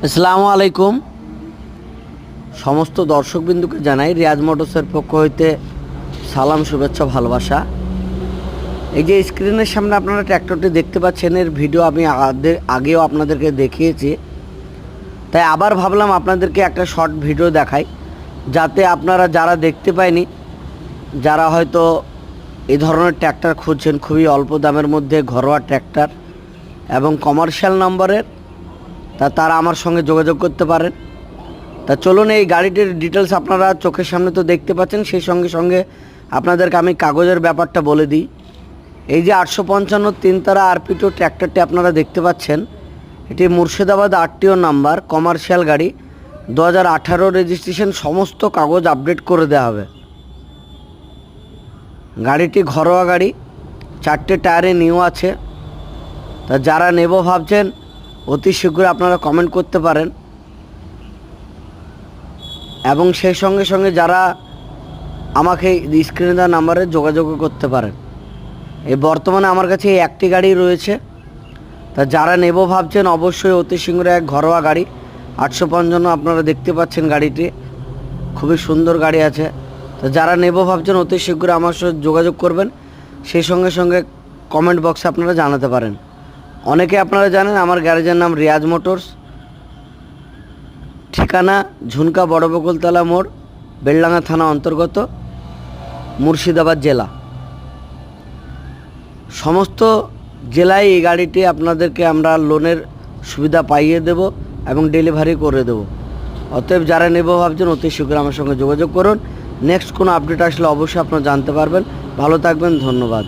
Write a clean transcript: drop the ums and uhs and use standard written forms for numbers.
আসসালামু আলাইকুম। সমস্ত দর্শকবিন্দুকে জানাই রিয়াজ মোটরসের পক্ষ হইতে সালাম, শুভেচ্ছা, ভালোবাসা। এই যে স্ক্রিনের সামনে আপনারা ট্র্যাক্টরটি দেখতে পাচ্ছেন, এর ভিডিও আমি আগেও আপনাদেরকে দেখিয়েছি, তাই আবার ভাবলাম আপনাদেরকে একটা শর্ট ভিডিও দেখাই, যাতে আপনারা যারা দেখতে পায়নি, যারা হয়তো এই ধরনের ট্র্যাক্টর খুঁজছেন খুবই অল্প দামের মধ্যে ঘরোয়া ট্র্যাক্টর এবং কমার্শিয়াল নম্বরের, তারা আমার সঙ্গে যোগাযোগ করতে পারেন। তা চলুন এই গাড়িটির ডিটেলস আপনারা চোখের সামনে তো দেখতে পাচ্ছেন, সেই সঙ্গে সঙ্গে আপনাদেরকে আমি কাগজের ব্যাপারটা বলে দিই। এই যে 855 তিনতারা আরপিটো ট্র্যাক্টরটি আপনারা দেখতে পাচ্ছেন, এটি মুর্শিদাবাদ আরটিও নাম্বার, কমার্শিয়াল গাড়ি, 2018 রেজিস্ট্রেশন, সমস্ত কাগজ আপডেট করে দেওয়া হবে। গাড়িটি ঘরোয়া গাড়ি, 4টে টায়ারে নিউ আছে। তা যারা নেব ভাবছেন অতি শীঘ্রই আপনারা কমেন্ট করতে পারেন, এবং সেই সঙ্গে সঙ্গে যারা আমাকে স্ক্রিনে দেওয়া নাম্বারে যোগাযোগ করতে পারেন। এই বর্তমানে আমার কাছে এই একটি গাড়ি রয়েছে। তা যারা নেব ভাবছেন অবশ্যই অতি শীঘ্রই এক ঘরোয়া গাড়ি 855 আপনারা দেখতে পাচ্ছেন, গাড়িটি খুবই সুন্দর গাড়ি আছে। তো যারা নেব ভাবছেন অতি শীঘ্রই আমার সাথে যোগাযোগ করবেন, সেই সঙ্গে সঙ্গে কমেন্ট বক্সে আপনারা জানাতে পারেন। অনেকে আপনারা জানেন আমার গ্যারেজের নাম রিয়াজ মোটরস, ঠিকানা ঝুনকা বড় বকুলতলা মোড়, বেলডাঙ্গা থানা অন্তর্গত, মুর্শিদাবাদ জেলা। সমস্ত জেলায় এই গাড়িটি আপনাদেরকে আমরা লোনের সুবিধা পাইয়ে দেব এবং ডেলিভারি করে দেব। অতএব যারা নেব ভাবছেন অতি শীঘ্র আমার সঙ্গে যোগাযোগ করুন। নেক্সট কোনো আপডেট আসলে অবশ্যই আপনারা জানতে পারবেন। ভালো থাকবেন, ধন্যবাদ।